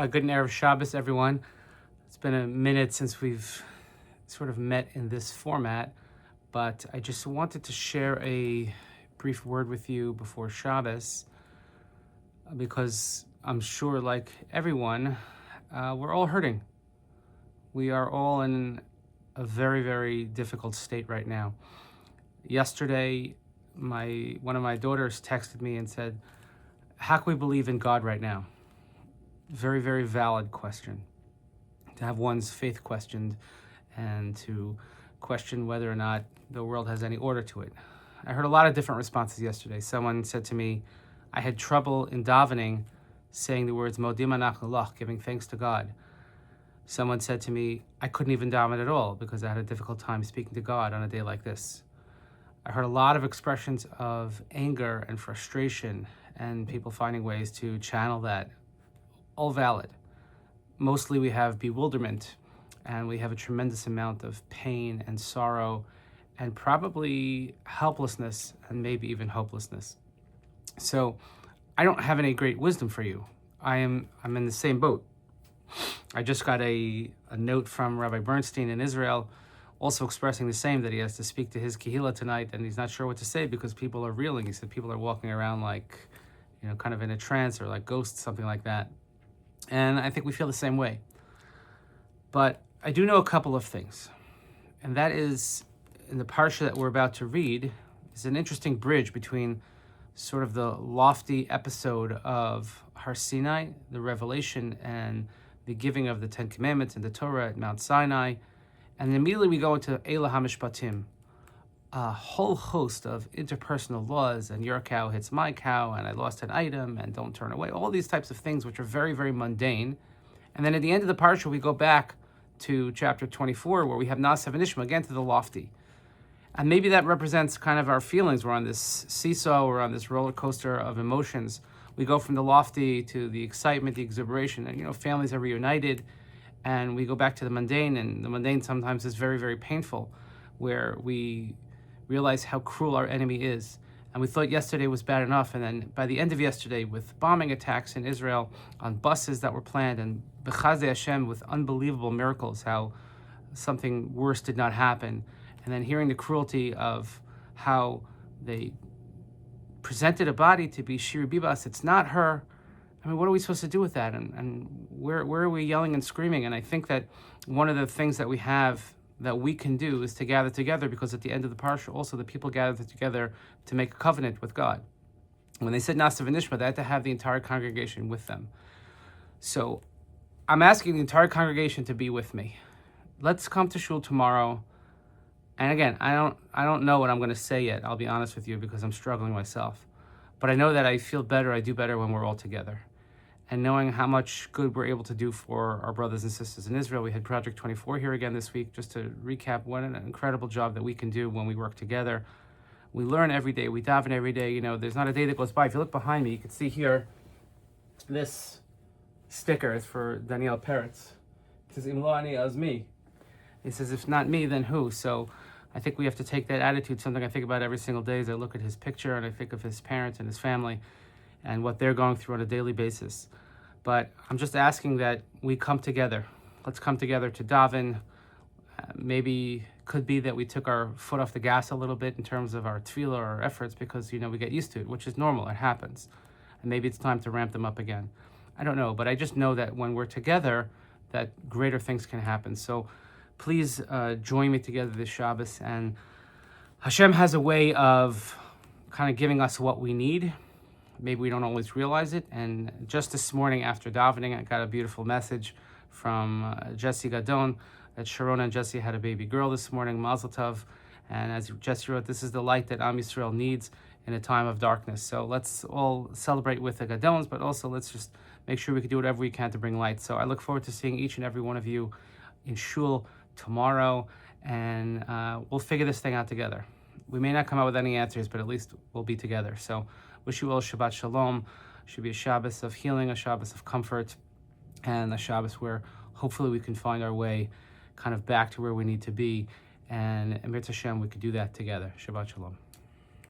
Good Erev Shabbos, everyone. It's been a minute since we've sort of met in this format, but I just wanted to share a brief word with you before Shabbos, because I'm sure, like everyone, we're all hurting. We are all in a very, very difficult state right now. Yesterday, one of my daughters texted me and said, "How can we believe in God right now?" Very, very valid question. To have one's faith questioned and to question whether or not the world has any order to it. I heard a lot of different responses yesterday. Someone said to me, I had trouble in davening saying the words Modim Anachnu Lach, giving thanks to God. Someone said to me, I couldn't even daven at all because I had a difficult time speaking to God on a day like this. I heard a lot of expressions of anger and frustration and people finding ways to channel that. All valid. Mostly we have bewilderment and we have a tremendous amount of pain and sorrow and probably helplessness and maybe even hopelessness. So I don't have any great wisdom for you. I'm in the same boat. I just got a note from Rabbi Bernstein in Israel also expressing the same, that he has to speak to his kehillah tonight and he's not sure what to say because people are reeling. He said people are walking around like, kind of in a trance or like ghosts, something like that. And I think we feel the same way. But I do know a couple of things. And that is, in the Parsha that we're about to read, is an interesting bridge between sort of the lofty episode of Har Sinai, the revelation and the giving of the Ten Commandments and the Torah at Mount Sinai. And then immediately we go into Elah HaMishpatim, a whole host of interpersonal laws, and your cow hits my cow, and I lost an item, and don't turn away, all these types of things which are very, very mundane. And then at the end of the parsha, we go back to chapter 24, where we have Nasav and Ishma, again to the lofty. And maybe that represents kind of our feelings. We're on this seesaw, we're on this roller coaster of emotions. We go from the lofty to the excitement, the exuberation, and families are reunited, and we go back to the mundane, and the mundane sometimes is very, very painful, where we realize how cruel our enemy is. And we thought yesterday was bad enough, and then by the end of yesterday, with bombing attacks in Israel on buses that were planned, and B'chazei Hashem with unbelievable miracles, how something worse did not happen, and then hearing the cruelty of how they presented a body to be Shiri Bibas, it's not her. I mean, what are we supposed to do with that? And where are we yelling and screaming? And I think that one of the things that we have that we can do is to gather together, because at the end of the parsha also the people gathered together to make a covenant with God. When they said Nasav and Ishma, they had to have the entire congregation with them. So I'm asking the entire congregation to be with me. Let's come to shul tomorrow. And again, I don't know what I'm going to say yet, I'll be honest with you, because I'm struggling myself. But I know that I feel better, I do better when we're all together. And knowing how much good we're able to do for our brothers and sisters in Israel. We had Project 24 here again this week, just to recap what an incredible job that we can do when we work together. We learn every day, we daven every day. There's not a day that goes by. If you look behind me, you can see here, this sticker is for Daniel Peretz. It says, Im lo ani az mi. He says, if not me, then who? So I think we have to take that attitude, something I think about every single day as I look at his picture and I think of his parents and his family and what they're going through on a daily basis. But I'm just asking that we come together. Let's come together to daven. Maybe could be that we took our foot off the gas a little bit in terms of our tefillah or our efforts, because we get used to it, which is normal, it happens. And maybe it's time to ramp them up again. I don't know, but I just know that when we're together, that greater things can happen. So please join me together this Shabbos. And Hashem has a way of kind of giving us what we need. Maybe we don't always realize it. And just this morning after davening, I got a beautiful message from Jesse Gadon that Sharona and Jesse had a baby girl this morning, Mazel Tov. And as Jesse wrote, this is the light that Am Yisrael needs in a time of darkness. So let's all celebrate with the Gadons, but also let's just make sure we can do whatever we can to bring light. So I look forward to seeing each and every one of you in shul tomorrow, and we'll figure this thing out together. We may not come out with any answers, but at least we'll be together. So wish you all Shabbat Shalom. Should be a Shabbos of healing, a Shabbos of comfort, and a Shabbos where hopefully we can find our way kind of back to where we need to be. And Emir Hashem, we could do that together. Shabbat Shalom.